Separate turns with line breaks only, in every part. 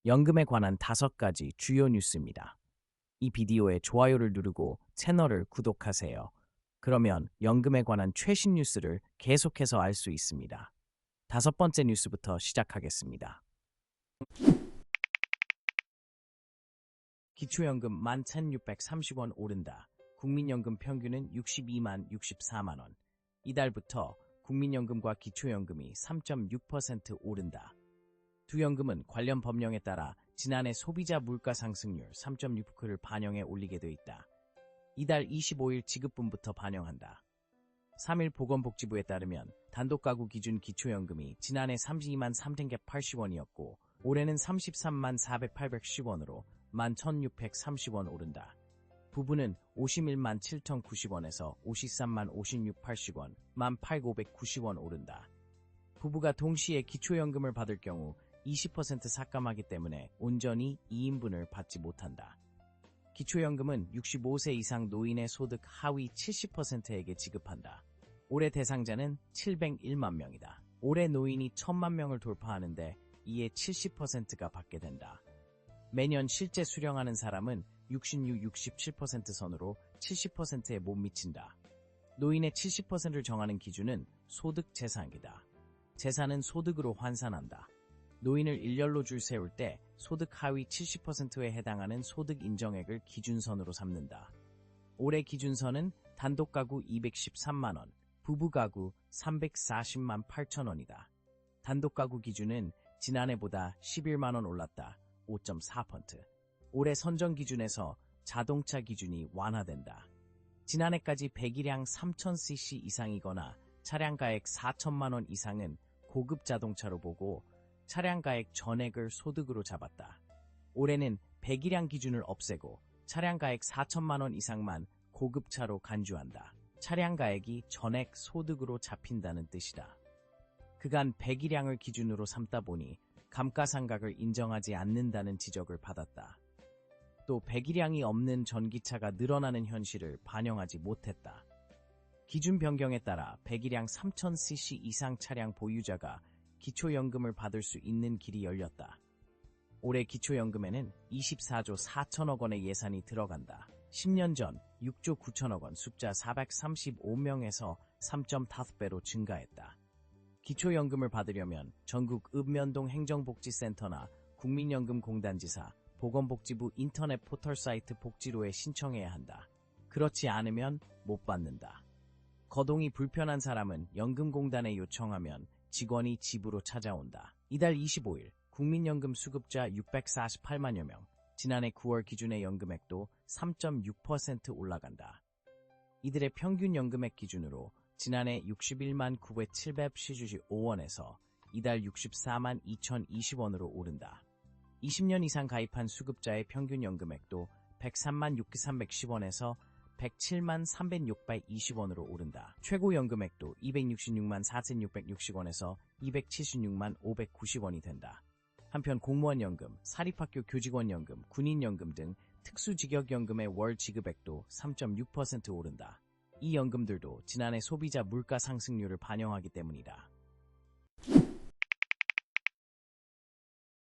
연금에 관한 5가지 주요 뉴스입니다. 이 비디오에 좋아요를 누르고 채널을 구독하세요. 그러면 연금에 관한 최신 뉴스를 계속해서 알 수 있습니다. 5번째 뉴스부터 시작하겠습니다. 기초연금 11,630원 오른다. 국민연금 평균은 62만 64만 원. 이달부터 국민연금과 기초연금이 3.6% 오른다. 두 연금은 관련 법령에 따라 지난해 소비자 물가 상승률 3.6%를 반영해 올리게 돼 있다. 이달 25일 지급분부터 반영한다. 3일 보건복지부에 따르면 단독가구 기준 기초연금이 지난해 32만 3,180원이었고 올해는 33만 4,810원으로 11,630원 오른다. 부부는 51만 7,090원에서 53만 5680원, 18,590원 오른다. 부부가 동시에 기초연금을 받을 경우 20% 삭감하기 때문에 온전히 2인분을 받지 못한다. 기초연금은 65세 이상 노인의 소득 하위 70%에게 지급한다. 올해 대상자는 701만 명이다. 올해 노인이 1,000만 명을 돌파하는데 이에 70%가 받게 된다. 매년 실제 수령하는 사람은 66-67% 선으로 70%에 못 미친다. 노인의 70%를 정하는 기준은 소득 재산이다. 재산은 소득으로 환산한다. 노인을 일렬로 줄 세울 때 소득 하위 70%에 해당하는 소득 인정액을 기준선으로 삼는다. 올해 기준선은 단독가구 213만원, 부부가구 340만 8천원이다. 단독가구 기준은 지난해보다 11만원 올랐다. 5.4%. 올해 선정 기준에서 자동차 기준이 완화된다. 지난해까지 배기량 3000cc 이상이거나 차량가액 4천만원 이상은 고급 자동차로 보고 차량가액 전액을 소득으로 잡았다. 올해는 배기량 기준을 없애고 차량가액 4천만원 이상만 고급차로 간주한다. 차량가액이 전액 소득으로 잡힌다는 뜻이다. 그간 배기량을 기준으로 삼다 보니 감가상각을 인정하지 않는다는 지적을 받았다. 또 배기량이 없는 전기차가 늘어나는 현실을 반영하지 못했다. 기준 변경에 따라 배기량 3000cc 이상 차량 보유자가 기초연금을 받을 수 있는 길이 열렸다. 올해 기초연금에는 24조 4천억 원의 예산이 들어간다. 10년 전 6조 9천억 원 숫자 435명에서 3.5배로 증가했다. 기초연금을 받으려면 전국 읍면동 행정복지센터나 국민연금공단지사, 보건복지부 인터넷 포털 사이트 복지로에 신청해야 한다. 그렇지 않으면 못 받는다. 거동이 불편한 사람은 연금공단에 요청하면 직원이 집으로 찾아온다. 이달 25일 국민연금 수급자 648만여 명, 지난해 9월 기준의 연금액도 3.6% 올라간다. 이들의 평균 연금액 기준으로 지난해 61만 9,715원에서 이달 64만 2,020원으로 오른다. 20년 이상 가입한 수급자의 평균 연금액도 103만 6,310원에서 107만 3,620원으로 오른다. 최고 연금액도 266만 4,660원에서 276만 590원이 된다. 한편 공무원연금, 사립학교 교직원연금, 군인연금 등 특수직역연금의 월 지급액도 3.6% 오른다. 이 연금들도 지난해 소비자 물가 상승률을 반영하기 때문이다.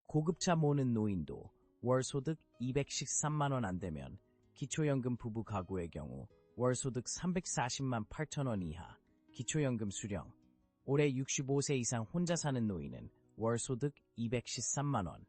고급차 모는 노인도 월 소득 213만원 안 되면 기초연금 부부 가구의 경우 월소득 340만 8천원 이하 기초연금 수령. 올해 65세 이상 혼자 사는 노인은 월소득 213만원.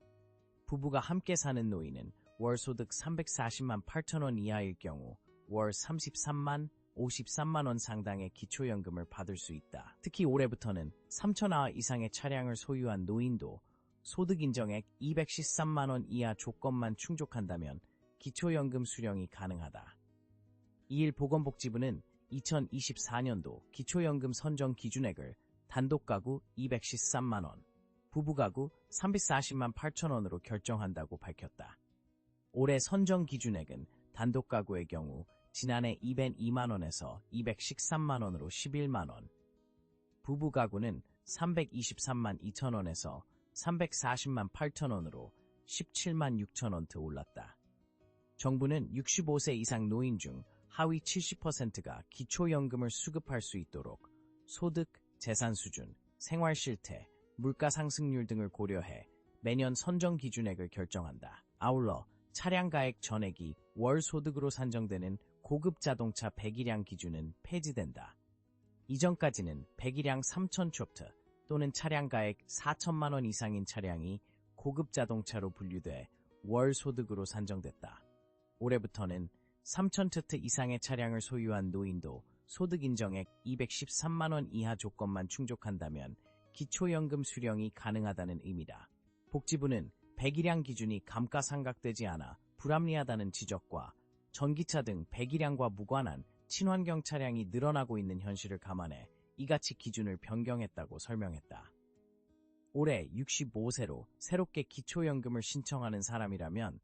부부가 함께 사는 노인은 월소득 340만 8천원 이하일 경우 월 33만 53만원 상당의 기초연금을 받을 수 있다. 특히 올해부터는 3천화 이상의 차량을 소유한 노인도 소득 인정액 213만원 이하 조건만 충족한다면 기초연금 수령이 가능하다. 이일 보건복지부는 2024년도 기초연금 선정 기준액을 단독가구 213만원, 부부가구 340만 8천원으로 결정한다고 밝혔다. 올해 선정 기준액은 단독가구의 경우 지난해 202만원에서 213만원으로 11만원, 부부가구는 323만 2천원에서 340만 8천원으로 17만 6천원 더 올랐다. 정부는 65세 이상 노인 중 하위 70%가 기초연금을 수급할 수 있도록 소득, 재산 수준, 생활 실태, 물가 상승률 등을 고려해 매년 선정 기준액을 결정한다. 아울러 차량가액 전액이 월 소득으로 산정되는 고급 자동차 배기량 기준은 폐지된다. 이전까지는 배기량 3,000초트 또는 차량가액 4천만 원 이상인 차량이 고급 자동차로 분류돼 월 소득으로 산정됐다. 올해부터는 3,000트 이상의 차량을 소유한 노인도 소득 인정액 213만 원 이하 조건만 충족한다면 기초연금 수령이 가능하다는 의미다. 복지부는 배기량 기준이 감가상각되지 않아 불합리하다는 지적과 전기차 등 배기량과 무관한 친환경 차량이 늘어나고 있는 현실을 감안해 이같이 기준을 변경했다고 설명했다. 올해 65세로 새롭게 기초연금을 신청하는 사람이라면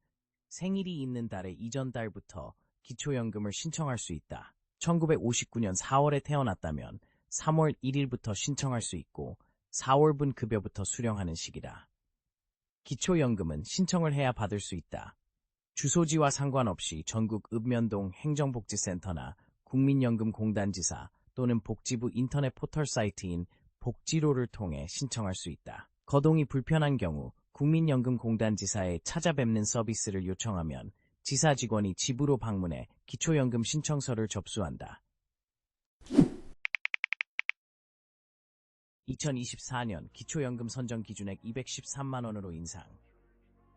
생일이 있는 달의 이전 달부터 기초연금을 신청할 수 있다. 1959년 4월에 태어났다면 3월 1일부터 신청할 수 있고 4월분 급여부터 수령하는 시기다. 기초연금은 신청을 해야 받을 수 있다. 주소지와 상관없이 전국 읍면동 행정복지센터나 국민연금공단지사 또는 복지부 인터넷 포털 사이트인 복지로를 통해 신청할 수 있다. 거동이 불편한 경우 국민연금공단지사에 찾아뵙는 서비스를 요청하면 지사 직원이 집으로 방문해 기초연금 신청서를 접수한다. 2024년 기초연금 선정 기준액 213만 원으로 인상.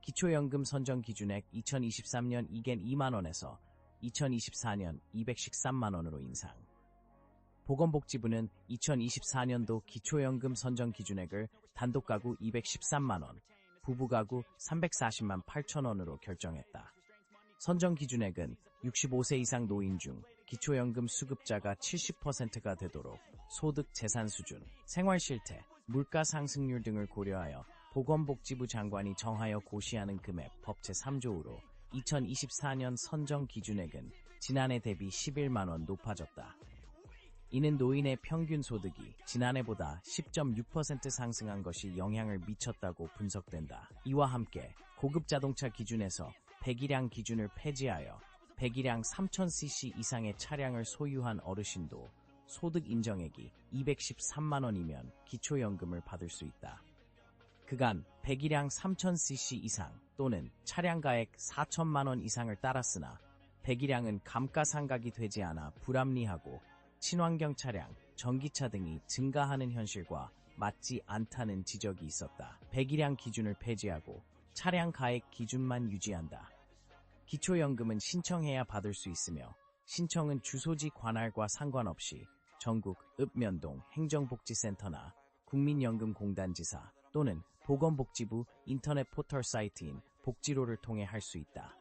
기초연금 선정 기준액 2023년 이겐 2만 원에서 2024년 213만 원으로 인상. 보건복지부는 2024년도 기초연금 선정 기준액을 단독가구 213만 원, 부부가구 340만 8천 원으로 결정했다. 선정 기준액은 65세 이상 노인 중 기초연금 수급자가 70%가 되도록 소득 재산 수준, 생활 실태, 물가 상승률 등을 고려하여 보건복지부 장관이 정하여 고시하는 금액 법 제3조으로 2024년 선정 기준액은 지난해 대비 11만 원 높아졌다. 이는 노인의 평균 소득이 지난해보다 10.6% 상승한 것이 영향을 미쳤다고 분석된다. 이와 함께 고급 자동차 기준에서 배기량 기준을 폐지하여 배기량 3000cc 이상의 차량을 소유한 어르신도 소득 인정액이 213만 원이면 기초연금을 받을 수 있다. 그간 배기량 3000cc 이상 또는 차량가액 4천만 원 이상을 따랐으나 배기량은 감가상각이 되지 않아 불합리하고 친환경 차량, 전기차 등이 증가하는 현실과 맞지 않다는 지적이 있었다. 배기량 기준을 폐지하고 차량 가액 기준만 유지한다. 기초연금은 신청해야 받을 수 있으며 신청은 주소지 관할과 상관없이 전국 읍면동 행정복지센터나 국민연금공단지사 또는 보건복지부 인터넷 포털 사이트인 복지로를 통해 할 수 있다.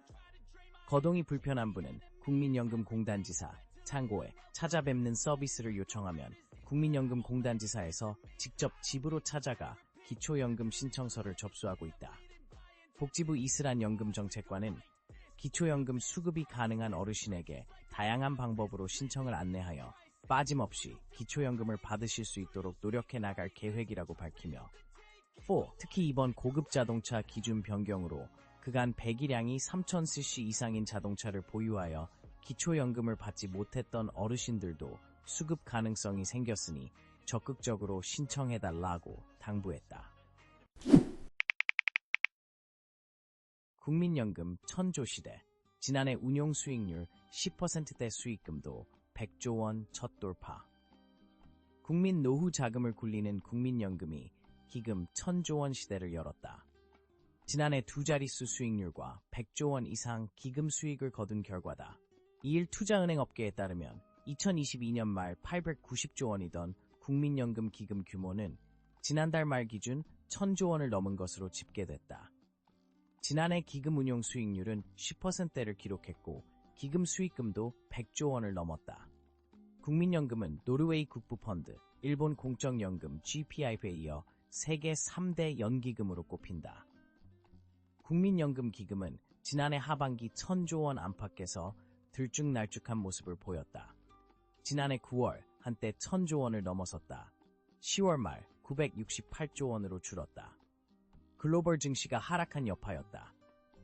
거동이 불편한 분은 국민연금공단지사 창고에 찾아뵙는 서비스를 요청하면 국민연금공단지사에서 직접 집으로 찾아가 기초연금 신청서를 접수하고 있다. 복지부 이슬한 연금정책관은 기초연금 수급이 가능한 어르신에게 다양한 방법으로 신청을 안내하여 빠짐없이 기초연금을 받으실 수 있도록 노력해 나갈 계획이라고 밝히며 특히 이번 고급 자동차 기준 변경으로 그간 배기량이 3000cc 이상인 자동차를 보유하여 기초연금을 받지 못했던 어르신들도 수급 가능성이 생겼으니 적극적으로 신청해달라고 당부했다. 국민연금 천조 시대, 지난해 운용 수익률 10%대 수익금도 100조 원 첫 돌파. 국민 노후 자금을 굴리는 국민연금이 기금 1000조 원 시대를 열었다. 지난해 두 자릿수 수익률과 100조 원 이상 기금 수익을 거둔 결과다. 이일 투자은행 업계에 따르면 2022년 말 890조 원이던 국민연금 기금 규모는 지난달 말 기준 1000조 원을 넘은 것으로 집계됐다. 지난해 기금 운용 수익률은 10%를 기록했고 기금 수익금도 100조 원을 넘었다. 국민연금은 노르웨이 국부펀드, 일본 공적연금 GPIF에 이어 세계 3대 연기금으로 꼽힌다. 국민연금 기금은 지난해 하반기 1000조 원 안팎에서 들쭉날쭉한 모습을 보였다. 지난해 9월 한때 1000조 원을 넘어섰다. 10월 말 968조 원으로 줄었다. 글로벌 증시가 하락한 여파였다.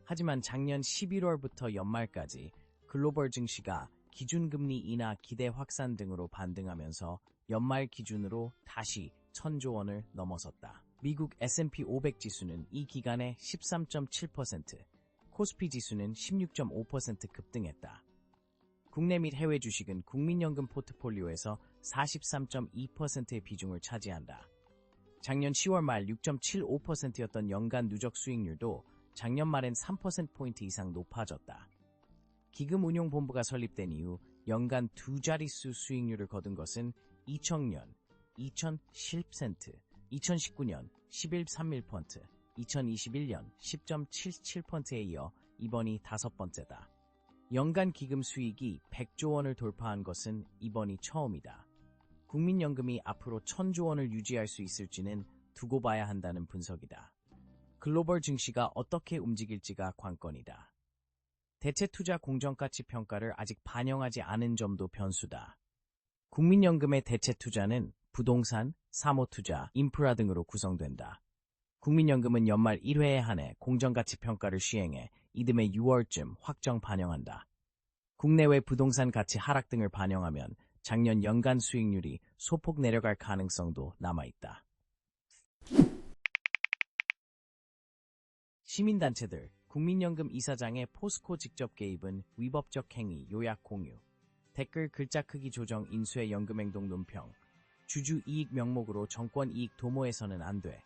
하지만 작년 11월부터 연말까지 글로벌 증시가 기준금리 인하 기대 확산 등으로 반등하면서 연말 기준으로 다시 1000조 원을 넘어섰다. 미국 S&P 500 지수는 이 기간에 13.7%, 코스피 지수는 16.5% 급등했다. 국내 및 해외 주식은 국민연금 포트폴리오에서 43.2%의 비중을 차지한다. 작년 10월 말 6.75%였던 연간 누적 수익률도 작년 말엔 3%포인트 이상 높아졌다. 기금운용본부가 설립된 이후 연간 두 자릿수 수익률을 거둔 것은 2000년 2.10%, 2019년 11.31%, 2021년 10.77%에 이어 이번이 다섯 번째다. 연간 기금 수익이 100조 원을 돌파한 것은 이번이 처음이다. 국민연금이 앞으로 1000조 원을 유지할 수 있을지는 두고 봐야 한다는 분석이다. 글로벌 증시가 어떻게 움직일지가 관건이다. 대체투자 공정가치 평가를 아직 반영하지 않은 점도 변수다. 국민연금의 대체투자는 부동산, 사모투자, 인프라 등으로 구성된다. 국민연금은 연말 1회에 한해 공정가치 평가를 시행해 이듬해 6월쯤 확정 반영한다. 국내외 부동산 가치 하락 등을 반영하면 작년 연간 수익률이 소폭 내려갈 가능성도 남아있다. 시민단체들, 국민연금 이사장의 포스코 직접 개입은 위법적 행위 요약 공유. 댓글 글자 크기 조정 인수의 연금행동 논평. 주주 이익 명목으로 정권 이익 도모해서는 안 돼.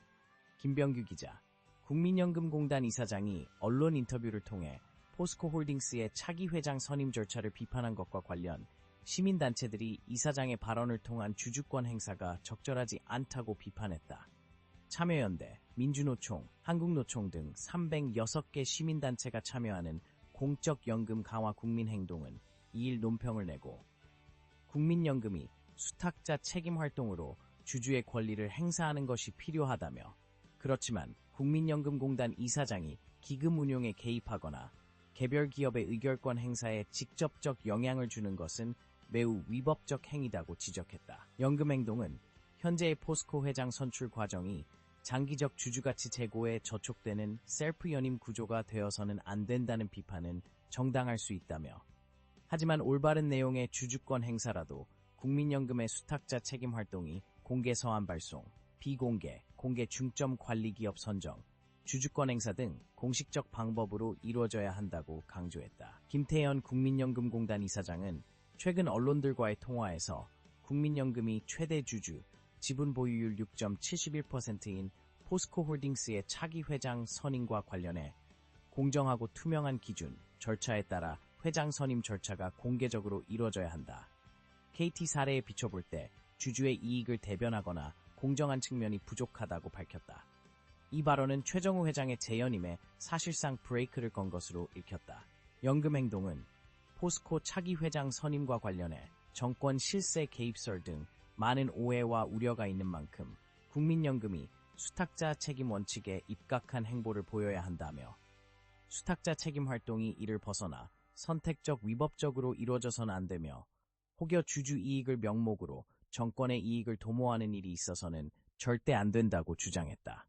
김병규 기자. 국민연금공단 이사장이 언론 인터뷰를 통해 포스코홀딩스의 차기 회장 선임 절차를 비판한 것과 관련 시민단체들이 이사장의 발언을 통한 주주권 행사가 적절하지 않다고 비판했다. 참여연대, 민주노총, 한국노총 등 306개 시민단체가 참여하는 공적연금 강화 국민행동은 2일 논평을 내고 국민연금이 수탁자 책임 활동으로 주주의 권리를 행사하는 것이 필요하다며 그렇지만 국민연금공단 이사장이 기금 운용에 개입하거나 개별 기업의 의결권 행사에 직접적 영향을 주는 것은 매우 위법적 행위다고 지적했다. 연금행동은 현재의 포스코 회장 선출 과정이 장기적 주주가치 제고에 저촉되는 셀프 연임 구조가 되어서는 안 된다는 비판은 정당할 수 있다며 하지만 올바른 내용의 주주권 행사라도 국민연금의 수탁자 책임 활동이 공개 서한 발송, 비공개, 공개 중점 관리 기업 선정, 주주권 행사 등 공식적 방법으로 이루어져야 한다고 강조했다. 김태현 국민연금공단 이사장은 최근 언론들과의 통화에서 국민연금이 최대 주주, 지분 보유율 6.71%인 포스코홀딩스의 차기 회장 선임과 관련해 공정하고 투명한 기준, 절차에 따라 회장 선임 절차가 공개적으로 이루어져야 한다. KT 사례에 비춰볼 때 주주의 이익을 대변하거나 공정한 측면이 부족하다고 밝혔다. 이 발언은 최정우 회장의 재연임에 사실상 브레이크를 건 것으로 읽혔다. 연금행동은 포스코 차기 회장 선임과 관련해 정권 실세 개입설 등 많은 오해와 우려가 있는 만큼 국민연금이 수탁자 책임 원칙에 입각한 행보를 보여야 한다며 수탁자 책임 활동이 이를 벗어나 선택적 위법적으로 이루어져서는 안 되며 혹여 주주 이익을 명목으로 정권의 이익을 도모하는 일이 있어서는 절대 안 된다고 주장했다.